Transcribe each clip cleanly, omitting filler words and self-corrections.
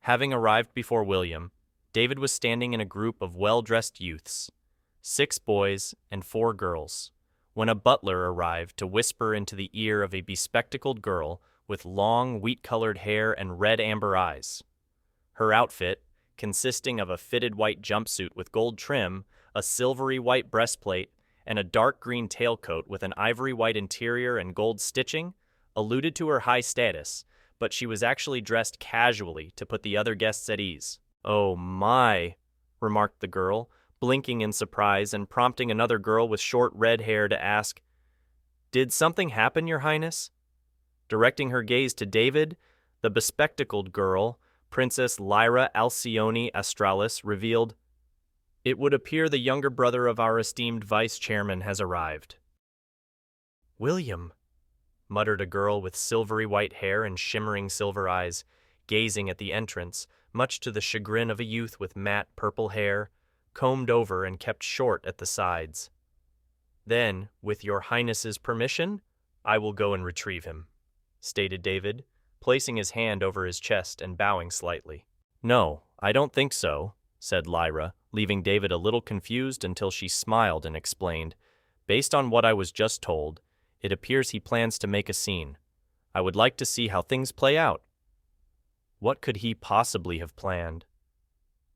Having arrived before William, David was standing in a group of well-dressed youths, 6 boys and 4 girls, when a butler arrived to whisper into the ear of a bespectacled girl with long, wheat-colored hair and red amber eyes. Her outfit, consisting of a fitted white jumpsuit with gold trim, a silvery white breastplate, and a dark green tailcoat with an ivory white interior and gold stitching, alluded to her high status, but she was actually dressed casually to put the other guests at ease. "Oh my," remarked the girl, blinking in surprise and prompting another girl with short red hair to ask, "Did something happen, Your Highness?" Directing her gaze to David, the bespectacled girl, Princess Lyra Alcyone Astralis, revealed, "It would appear the younger brother of our esteemed vice-chairman has arrived." "William," muttered a girl with silvery white hair and shimmering silver eyes, gazing at the entrance, much to the chagrin of a youth with matte purple hair, combed over and kept short at the sides. "Then, with your Highness's permission, I will go and retrieve him," stated David, placing his hand over his chest and bowing slightly. "No, I don't think so," said Lyra, leaving David a little confused until she smiled and explained, "Based on what I was just told, it appears he plans to make a scene. I would like to see how things play out." What could he possibly have planned?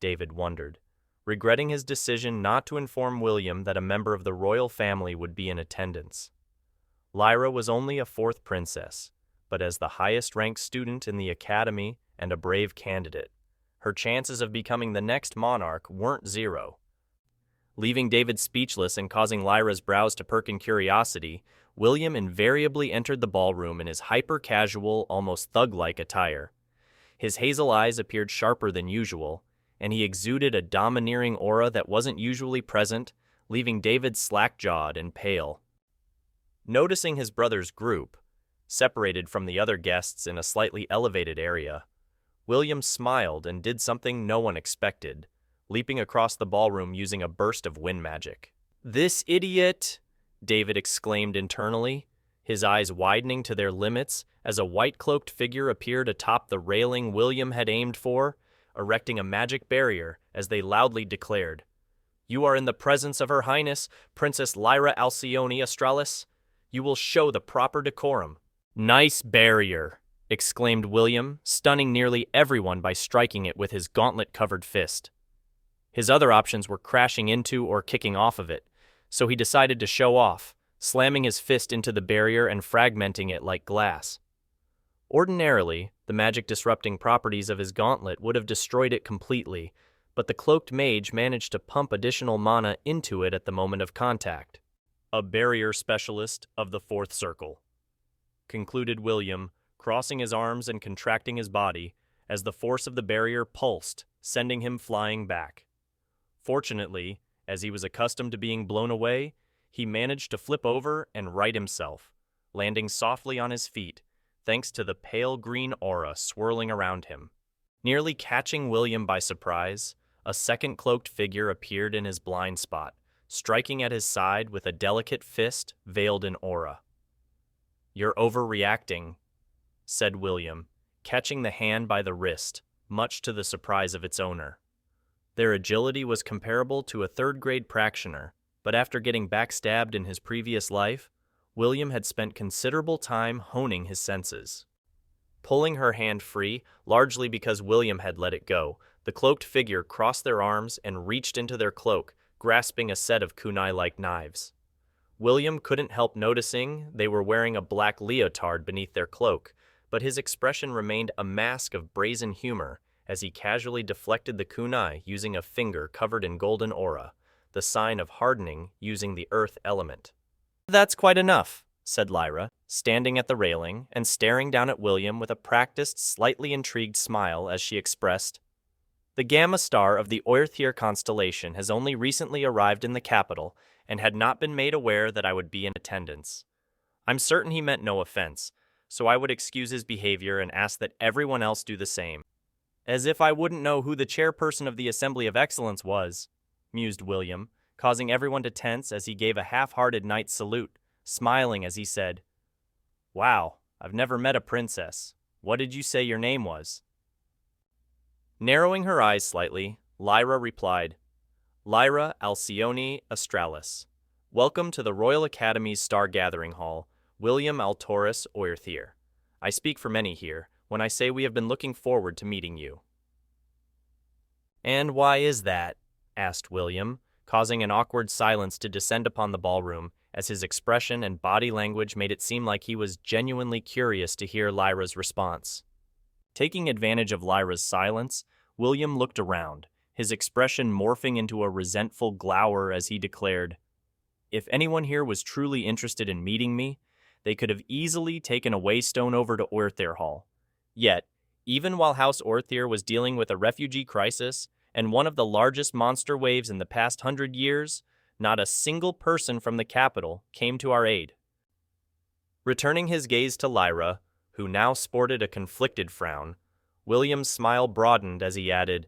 David wondered, regretting his decision not to inform William that a member of the royal family would be in attendance. Lyra was only a 4th princess, but as the highest-ranked student in the academy and a brave candidate, her chances of becoming the next monarch weren't zero. Leaving David speechless and causing Lyra's brows to perk in curiosity, William invariably entered the ballroom in his hyper-casual, almost thug-like attire. His hazel eyes appeared sharper than usual, and he exuded a domineering aura that wasn't usually present, leaving David slack-jawed and pale. Noticing his brother's group, separated from the other guests in a slightly elevated area, William smiled and did something no one expected, leaping across the ballroom using a burst of wind magic. "This idiot!" David exclaimed internally, his eyes widening to their limits as a white-cloaked figure appeared atop the railing William had aimed for, erecting a magic barrier as they loudly declared, "You are in the presence of Her Highness, Princess Lyra Alcyone Astralis. You will show the proper decorum." "Nice barrier," exclaimed William, stunning nearly everyone by striking it with his gauntlet-covered fist. His other options were crashing into or kicking off of it, so he decided to show off, slamming his fist into the barrier and fragmenting it like glass. Ordinarily, the magic-disrupting properties of his gauntlet would have destroyed it completely, but the cloaked mage managed to pump additional mana into it at the moment of contact. "A barrier specialist of the 4th circle," concluded William, crossing his arms and contracting his body, as the force of the barrier pulsed, sending him flying back. Fortunately, as he was accustomed to being blown away, he managed to flip over and right himself, landing softly on his feet, thanks to the pale green aura swirling around him. Nearly catching William by surprise, a second cloaked figure appeared in his blind spot, striking at his side with a delicate fist veiled in aura. "You're overreacting," said William, catching the hand by the wrist, much to the surprise of its owner. Their agility was comparable to a 3rd-grade practitioner, but after getting backstabbed in his previous life, William had spent considerable time honing his senses. Pulling her hand free, largely because William had let it go, the cloaked figure crossed their arms and reached into their cloak, grasping a set of kunai-like knives. William couldn't help noticing they were wearing a black leotard beneath their cloak, but his expression remained a mask of brazen humor as he casually deflected the kunai using a finger covered in golden aura, the sign of hardening using the earth element. "That's quite enough," said Lyra, standing at the railing and staring down at William with a practiced, slightly intrigued smile as she expressed, "The Gamma star of the Oerthir constellation has only recently arrived in the capital and had not been made aware that I would be in attendance. I'm certain he meant no offense, so I would excuse his behavior and ask that everyone else do the same." "As if I wouldn't know who the chairperson of the Assembly of Excellence was," mused William, causing everyone to tense as he gave a half-hearted knight's salute, smiling as he said, "Wow, I've never met a princess. What did you say your name was?" Narrowing her eyes slightly, Lyra replied, Lyra Alcyone Australis. Welcome to the Royal Academy's Star Gathering Hall, William Altoris Oerthier. I speak for many here when I say we have been looking forward to meeting you. And why is that? Asked William, causing an awkward silence to descend upon the ballroom, as his expression and body language made it seem like he was genuinely curious to hear Lyra's response. Taking advantage of Lyra's silence, William looked around, his expression morphing into a resentful glower as he declared, If anyone here was truly interested in meeting me, they could have easily taken a waystone over to Oerthier Hall. Yet, even while House Oerthier was dealing with a refugee crisis and one of the largest monster waves in the past 100 years, not a single person from the capital came to our aid. Returning his gaze to Lyra, who now sported a conflicted frown, William's smile broadened as he added,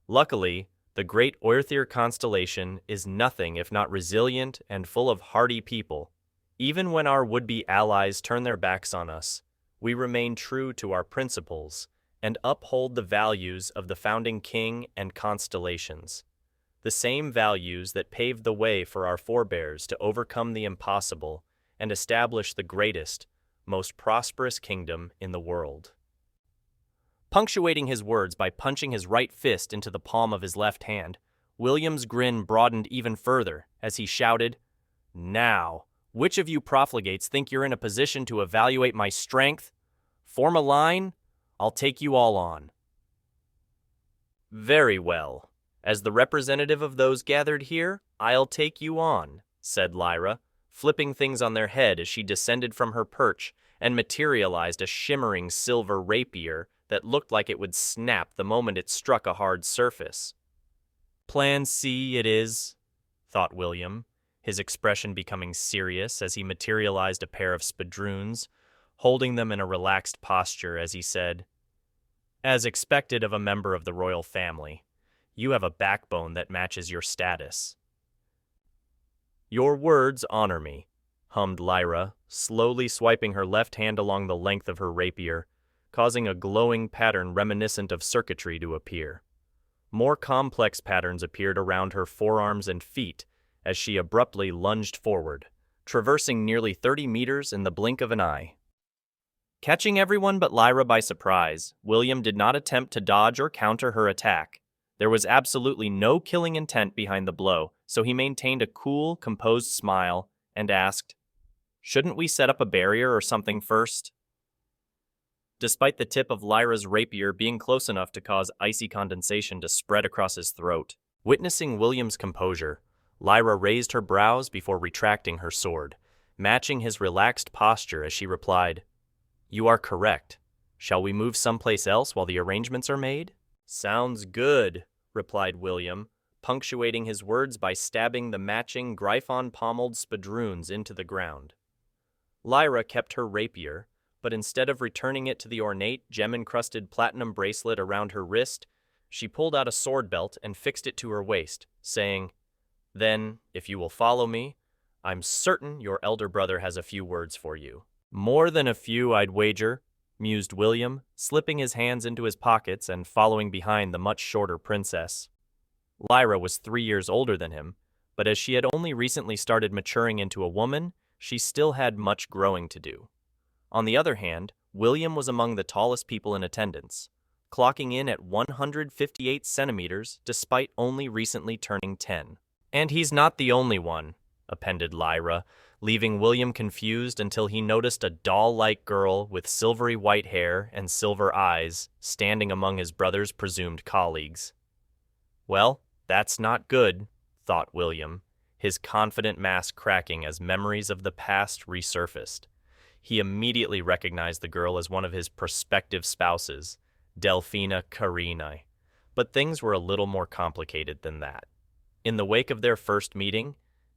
Luckily, the great Oerthier constellation is nothing if not resilient and full of hardy people. Even when our would-be allies turn their backs on us, we remain true to our principles and uphold the values of the founding king and constellations, the same values that paved the way for our forebears to overcome the impossible and establish the greatest, most prosperous kingdom in the world. Punctuating his words by punching his right fist into the palm of his left hand, William's grin broadened even further as he shouted, Now, which of you profligates think you're in a position to evaluate my strength? Form a line? I'll take you all on. Very well. As the representative of those gathered here, I'll take you on, said Lyra, flipping things on their head as she descended from her perch and materialized a shimmering silver rapier that looked like it would snap the moment it struck a hard surface. Plan C it is, thought William, his expression becoming serious as he materialized a pair of spadroons, holding them in a relaxed posture as he said, As expected of a member of the royal family, you have a backbone that matches your status. Your words honor me, hummed Lyra, slowly swiping her left hand along the length of her rapier, causing a glowing pattern reminiscent of circuitry to appear. More complex patterns appeared around her forearms and feet as she abruptly lunged forward, traversing nearly 30 meters in the blink of an eye. Catching everyone but Lyra by surprise, William did not attempt to dodge or counter her attack. There was absolutely no killing intent behind the blow, so he maintained a cool, composed smile and asked, Shouldn't we set up a barrier or something first? Despite the tip of Lyra's rapier being close enough to cause icy condensation to spread across his throat. Witnessing William's composure, Lyra raised her brows before retracting her sword, matching his relaxed posture as she replied, You are correct. Shall we move someplace else while the arrangements are made? Sounds good, replied William, punctuating his words by stabbing the matching Gryphon-pommeled spadroons into the ground. Lyra kept her rapier, but instead of returning it to the ornate, gem-encrusted platinum bracelet around her wrist, she pulled out a sword belt and fixed it to her waist, saying, Then, if you will follow me, I'm certain your elder brother has a few words for you. More than a few, I'd wager, mused William, slipping his hands into his pockets and following behind the much shorter princess. Lyra was 3 years older than him, but as she had only recently started maturing into a woman, she still had much growing to do. On the other hand, William was among the tallest people in attendance, clocking in at 158 centimeters despite only recently turning 10. And he's not the only one, appended Lyra, leaving William confused until he noticed a doll-like girl with silvery white hair and silver eyes standing among his brother's presumed colleagues. Well, that's not good, thought William, his confident mask cracking as memories of the past resurfaced. He immediately recognized the girl as one of his prospective spouses, Delphina Carinae. But things were a little more complicated than that. In the wake of their first meeting,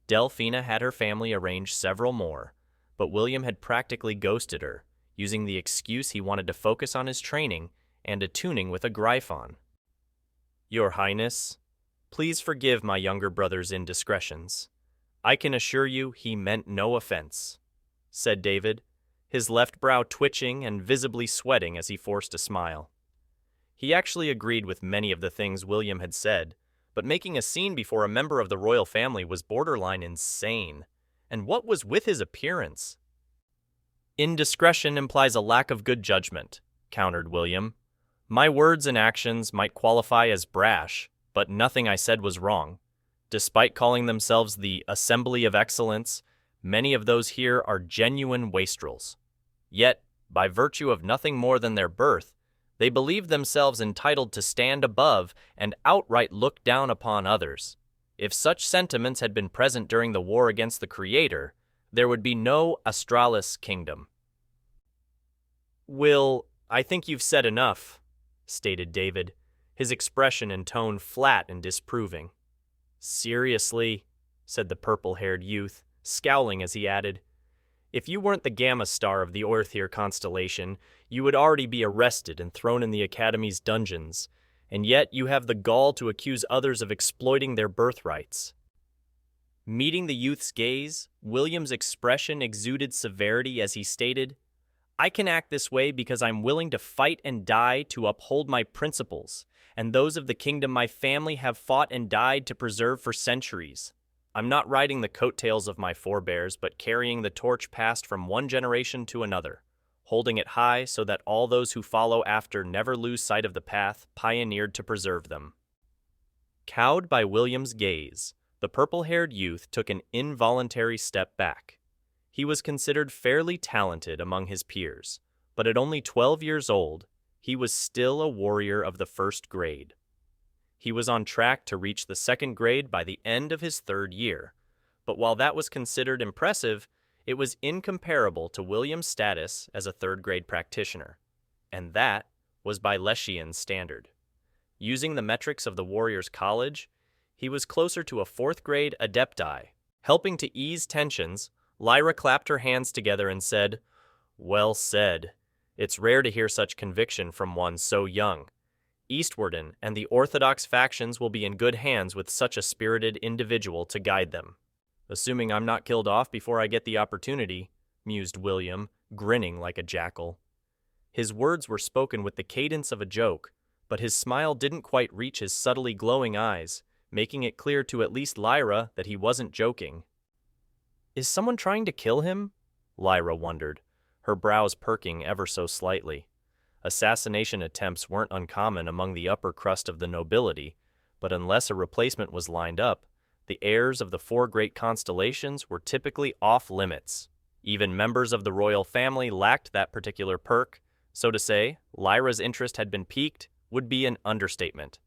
Delphina had her family arrange several more, but William had practically ghosted her, using the excuse he wanted to focus on his training and attuning with a Gryphon. Your Highness, please forgive my younger brother's indiscretions. I can assure you he meant no offense, said David, his left brow twitching and visibly sweating as he forced a smile. He actually agreed with many of the things William had said, but making a scene before a member of the royal family was borderline insane. And what was with his appearance? Indiscretion implies a lack of good judgment, countered William. My words and actions might qualify as brash, but nothing I said was wrong. Despite calling themselves the Assembly of Excellence, many of those here are genuine wastrels. Yet, by virtue of nothing more than their birth, they believe themselves entitled to stand above and outright look down upon others. If such sentiments had been present during the war against the Creator, there would be no Australis kingdom. Will, I think you've said enough, stated David, his expression and tone flat and disproving. Seriously, said the purple-haired youth, scowling as he added, if you weren't the Gamma star of the Orthier constellation, you would already be arrested and thrown in the Academy's dungeons, and yet you have the gall to accuse others of exploiting their birthrights. Meeting the youth's gaze, William's expression exuded severity as he stated, I can act this way because I'm willing to fight and die to uphold my principles, and those of the kingdom my family have fought and died to preserve for centuries. I'm not riding the coattails of my forebears, but carrying the torch passed from one generation to another, holding it high so that all those who follow after never lose sight of the path pioneered to preserve them. Cowed by William's gaze, the purple-haired youth took an involuntary step back. He was considered fairly talented among his peers, but at only 12 years old, he was still a warrior of the first grade. He was on track to reach the second grade by the end of his third year, but while that was considered impressive, it was incomparable to William's status as a third-grade practitioner, and that was by Leschian's standard. Using the metrics of the Warriors' College, he was closer to a fourth-grade adepti. Helping to ease tensions, Lyra clapped her hands together and said, Well said. It's rare to hear such conviction from one so young. Eastwarden and the Orthodox factions will be in good hands with such a spirited individual to guide them. Assuming I'm not killed off before I get the opportunity, mused William, grinning like a jackal. His words were spoken with the cadence of a joke, but his smile didn't quite reach his subtly glowing eyes, making it clear to at least Lyra that he wasn't joking. Is someone trying to kill him? Lyra wondered, her brows perking ever so slightly. Assassination attempts weren't uncommon among the upper crust of the nobility, but unless a replacement was lined up, the heirs of the four great constellations were typically off-limits. Even members of the royal family lacked that particular perk, so to say, Lyra's interest had been piqued would be an understatement.